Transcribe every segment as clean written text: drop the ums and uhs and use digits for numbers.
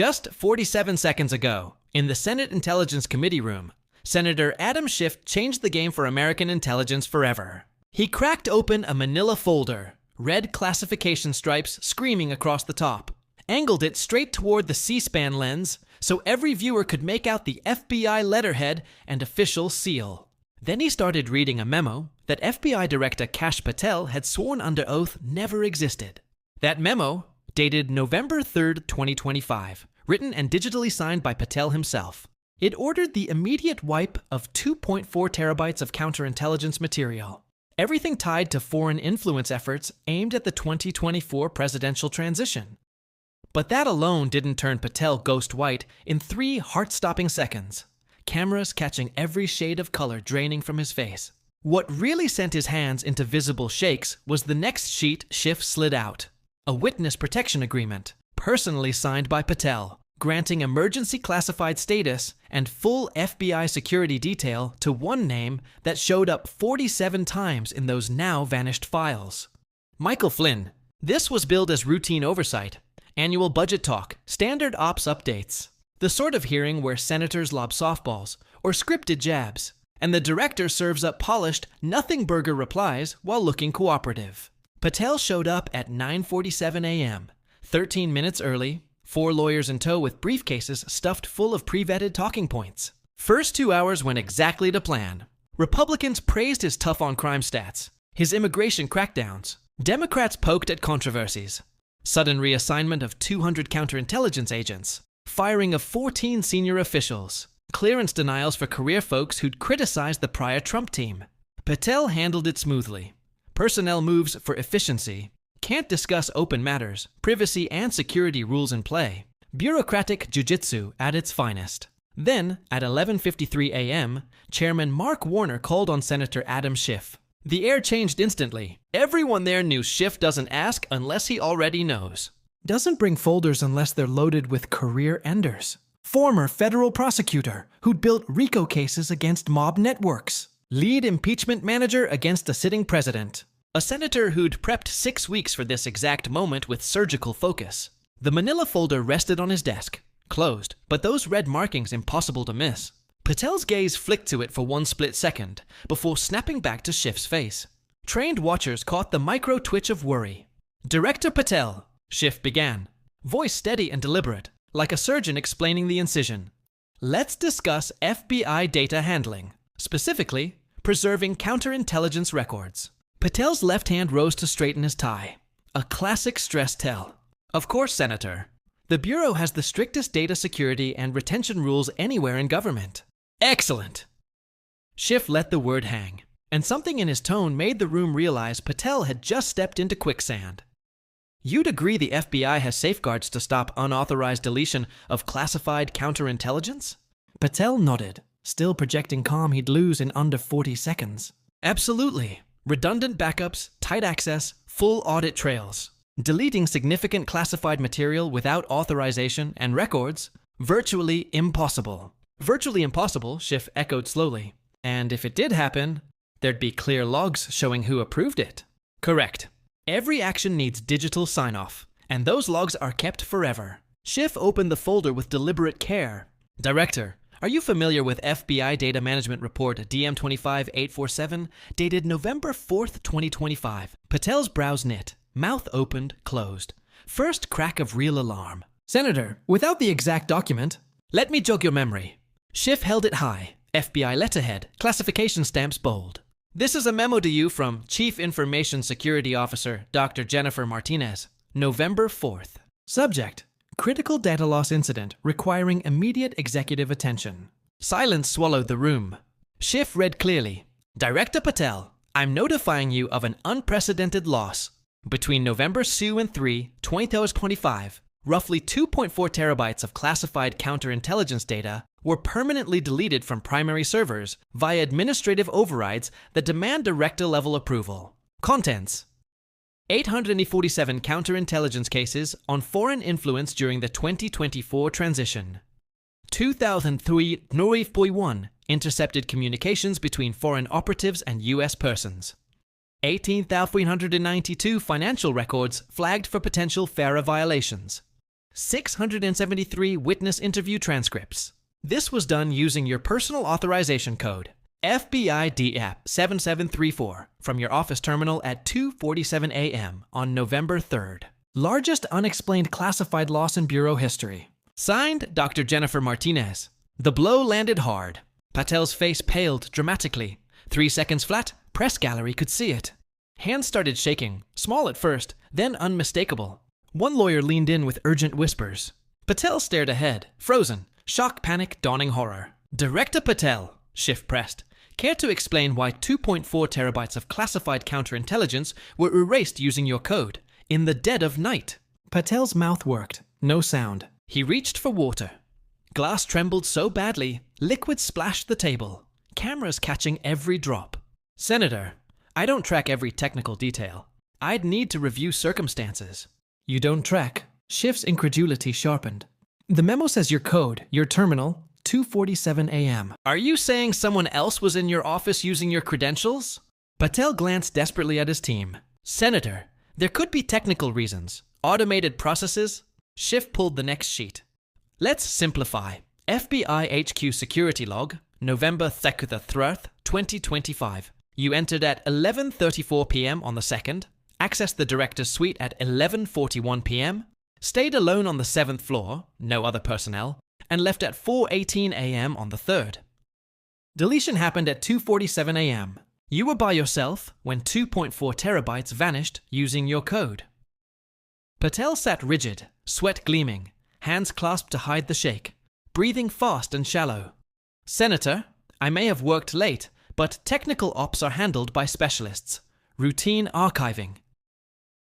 Just 47 seconds ago, in the Senate Intelligence Committee room, Senator Adam Schiff changed the game for American intelligence forever. He cracked open a manila folder, red classification stripes screaming across the top, angled it straight toward the C-SPAN lens so every viewer could make out the FBI letterhead and official seal. Then he started reading a memo that FBI Director Patel had sworn under oath never existed. That memo, dated November 3rd, 2025, written and digitally signed by Patel himself. It ordered the immediate wipe of 2.4 terabytes of counterintelligence material, everything tied to foreign influence efforts aimed at the 2024 presidential transition. But that alone didn't turn Patel ghost white in 3 heart-stopping seconds, cameras catching every shade of color draining from his face. What really sent his hands into visible shakes was the next sheet Schiff slid out. A witness protection agreement, personally signed by Patel, granting emergency classified status and full FBI security detail to one name that showed up 47 times in those now vanished files. Michael Flynn. This was billed as routine oversight, annual budget talk, standard ops updates, the sort of hearing where senators lob softballs or scripted jabs, and the director serves up polished, nothing-burger replies while looking cooperative. Patel showed up at 9:47 a.m., 13 minutes early, 4 lawyers in tow with briefcases stuffed full of pre-vetted talking points. First 2 hours went exactly to plan. Republicans praised his tough-on-crime stats, his immigration crackdowns. Democrats poked at controversies. Sudden reassignment of 200 counterintelligence agents, firing of 14 senior officials, clearance denials for career folks who'd criticized the prior Trump team. Patel handled it smoothly. Personnel moves for efficiency. Can't discuss open matters, privacy and security rules in play. Bureaucratic jujitsu at its finest. Then, at 11:53 a.m., Chairman Mark Warner called on Senator Adam Schiff. The air changed instantly. Everyone there knew Schiff doesn't ask unless he already knows. Doesn't bring folders unless they're loaded with career enders. Former federal prosecutor who'd built RICO cases against mob networks. Lead impeachment manager against a sitting president. A senator who'd prepped 6 weeks for this exact moment with surgical focus. The manila folder rested on his desk, closed, but those red markings impossible to miss. Patel's gaze flicked to it for one split second before snapping back to Schiff's face. Trained watchers caught the micro twitch of worry. Director Patel, Schiff began, voice steady and deliberate, like a surgeon explaining the incision. Let's discuss FBI data handling, specifically preserving counterintelligence records. Patel's left hand rose to straighten his tie. A classic stress tell. Of course, Senator. The Bureau has the strictest data security and retention rules anywhere in government. Excellent! Schiff let the word hang, and something in his tone made the room realize Patel had just stepped into quicksand. You'd agree the FBI has safeguards to stop unauthorized deletion of classified counterintelligence? Patel nodded, still projecting calm he'd lose in under 40 seconds. Absolutely. Redundant backups, tight access, full audit trails. Deleting significant classified material without authorization and records, virtually impossible. Virtually impossible, Schiff echoed slowly. And if it did happen, there'd be clear logs showing who approved it. Correct. Every action needs digital sign-off, and those logs are kept forever. Schiff opened the folder with deliberate care. Director, are you familiar with FBI Data Management Report DM25847, dated November 4th, 2025? Patel's brows knit, mouth opened, closed. First crack of real alarm. Senator, without the exact document, let me jog your memory. Schiff held it high, FBI letterhead, classification stamps bold. This is a memo to you from Chief Information Security Officer Dr. Jennifer Martinez, November 4th. Subject: critical data loss incident requiring immediate executive attention. Silence swallowed the room. Schiff read clearly. Director Patel, I'm notifying you of an unprecedented loss. Between November 2 and 3, 2025, roughly 2.4 terabytes of classified counterintelligence data were permanently deleted from primary servers via administrative overrides that demand director-level approval. Contents: 847 counterintelligence cases on foreign influence during the 2024 transition. 2003 9.1 intercepted communications between foreign operatives and U.S. persons. 18,392 financial records flagged for potential FARA violations. 673 witness interview transcripts. This was done using your personal authorization code, FBI DAP 7734, from your office terminal at 2:47 a.m. on November 3rd. Largest unexplained classified loss in Bureau history. Signed, Dr. Jennifer Martinez. The blow landed hard. Patel's face paled dramatically. 3 seconds flat, press gallery could see it. Hands started shaking, small at first, then unmistakable. One lawyer leaned in with urgent whispers. Patel stared ahead, frozen, shock, panic, dawning horror. Director Patel, Schiff pressed. Care to explain why 2.4 terabytes of classified counterintelligence were erased using your code, in the dead of night? Patel's mouth worked, no sound. He reached for water. Glass trembled so badly, liquid splashed the table, cameras catching every drop. Senator, I don't track every technical detail. I'd need to review circumstances. You don't track? Schiff's incredulity sharpened. The memo says your code, your terminal, 2:47 a.m. Are you saying someone else was in your office using your credentials? Patel glanced desperately at his team. Senator, there could be technical reasons. Automated processes? Schiff pulled the next sheet. Let's simplify. FBI HQ security log, November 3rd, 2025. You entered at 11:34 p.m. on the 2nd, accessed the director's suite at 11:41 p.m., stayed alone on the 7th floor, no other personnel, and left at 4:18 a.m. on the 3rd. Deletion happened at 2:47 a.m. You were by yourself when 2.4 terabytes vanished using your code. Patel sat rigid, sweat gleaming, hands clasped to hide the shake, breathing fast and shallow. Senator, I may have worked late, but technical ops are handled by specialists. Routine archiving.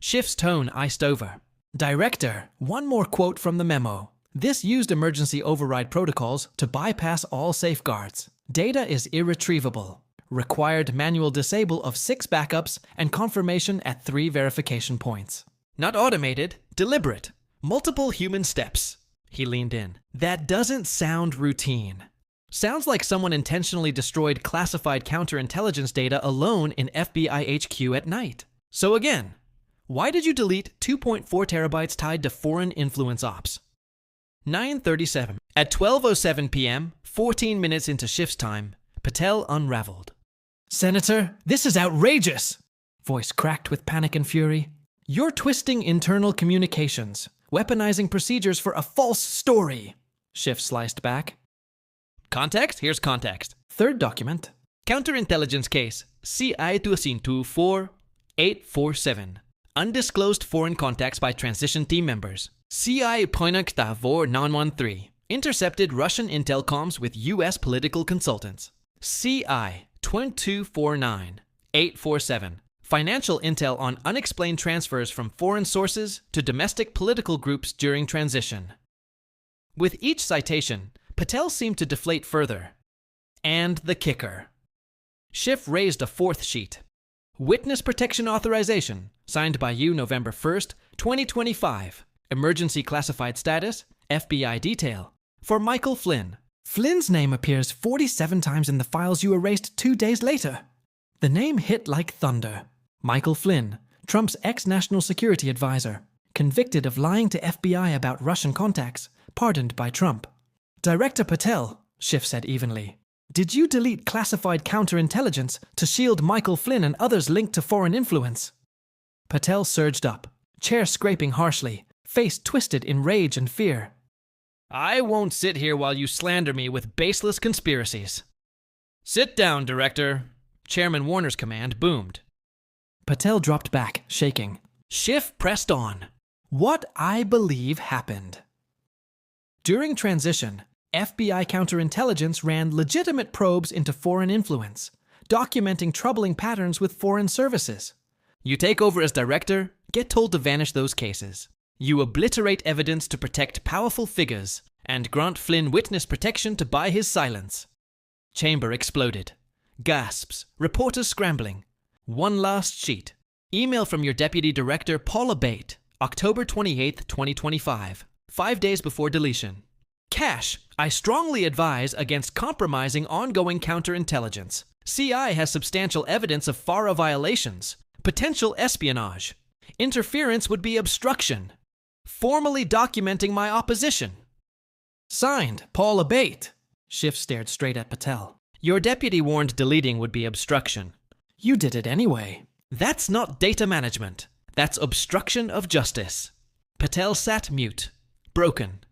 Schiff's tone iced over. Director, one more quote from the memo. This used emergency override protocols to bypass all safeguards. Data is irretrievable. Required manual disable of 6 backups and confirmation at 3 verification points. Not automated, deliberate. Multiple human steps. He leaned in. That doesn't sound routine. Sounds like someone intentionally destroyed classified counterintelligence data alone in FBI HQ at night. So again, why did you delete 2.4 terabytes tied to foreign influence ops? 9:37. At 12:07 p.m., 14 minutes into Schiff's time, Patel unraveled. Senator, this is outrageous! Voice cracked with panic and fury. You're twisting internal communications, weaponizing procedures for a false story, Schiff sliced back. Context? Here's context. Third document. Counterintelligence case CI 224-847. Undisclosed foreign contacts by transition team members. CI Poinakta 913. Intercepted Russian intel comms with U.S. political consultants. CI 2249-847. Financial intel on unexplained transfers from foreign sources to domestic political groups during transition. With each citation, Patel seemed to deflate further. And the kicker. Schiff raised a 4th sheet. Witness Protection Authorization, signed by you November 1st, 2025. Emergency classified status, FBI detail. For Michael Flynn. Flynn's name appears 47 times in the files you erased 2 days later. The name hit like thunder. Michael Flynn, Trump's ex-national security advisor, convicted of lying to FBI about Russian contacts, pardoned by Trump. Director Patel, Schiff said evenly, did you delete classified counterintelligence to shield Michael Flynn and others linked to foreign influence? Patel surged up, chair scraping harshly, face twisted in rage and fear. I won't sit here while you slander me with baseless conspiracies. Sit down, Director. Chairman Warner's command boomed. Patel dropped back, shaking. Schiff pressed on. What I believe happened. During transition, FBI counterintelligence ran legitimate probes into foreign influence, documenting troubling patterns with foreign services. You take over as director, get told to vanish those cases. You obliterate evidence to protect powerful figures, and grant Flynn witness protection to buy his silence. Chamber exploded. Gasps, reporters scrambling. One last sheet. Email from your deputy director, Paula Bate, October 28, 2025, 5 days before deletion. Cash, I strongly advise against compromising ongoing counterintelligence. CI has substantial evidence of FARA violations, potential espionage. Interference would be obstruction. formally documenting my opposition. Signed, Paul Abate. Schiff stared straight at Patel. Your deputy warned deleting would be obstruction. You did it anyway. That's not data management. That's obstruction of justice. Patel sat mute, broken.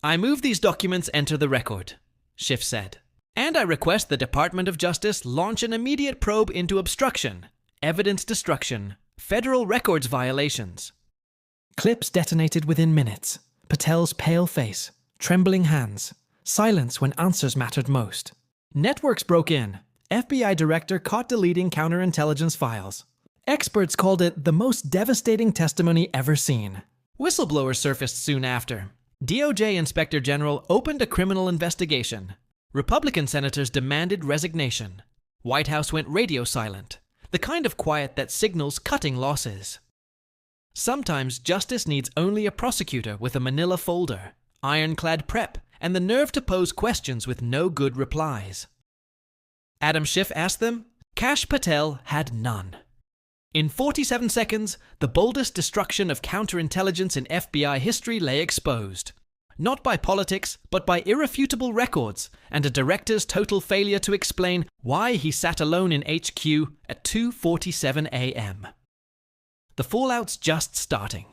I move these documents enter the record, Schiff said. And I request the Department of Justice launch an immediate probe into obstruction, evidence destruction, federal records violations. Clips detonated within minutes. Patel's pale face, trembling hands, silence when answers mattered most. Networks broke in. FBI director caught deleting counterintelligence files. Experts called it the most devastating testimony ever seen. Whistleblowers surfaced soon after. DOJ Inspector General opened a criminal investigation. Republican senators demanded resignation. White House went radio silent, the kind of quiet that signals cutting losses. Sometimes justice needs only a prosecutor with a manila folder, ironclad prep, and the nerve to pose questions with no good replies. Adam Schiff asked them. Kash Patel had none. In 47 seconds, the boldest destruction of counterintelligence in FBI history lay exposed. Not by politics, but by irrefutable records and a director's total failure to explain why he sat alone in HQ at 2:47 a.m. The fallout's just starting.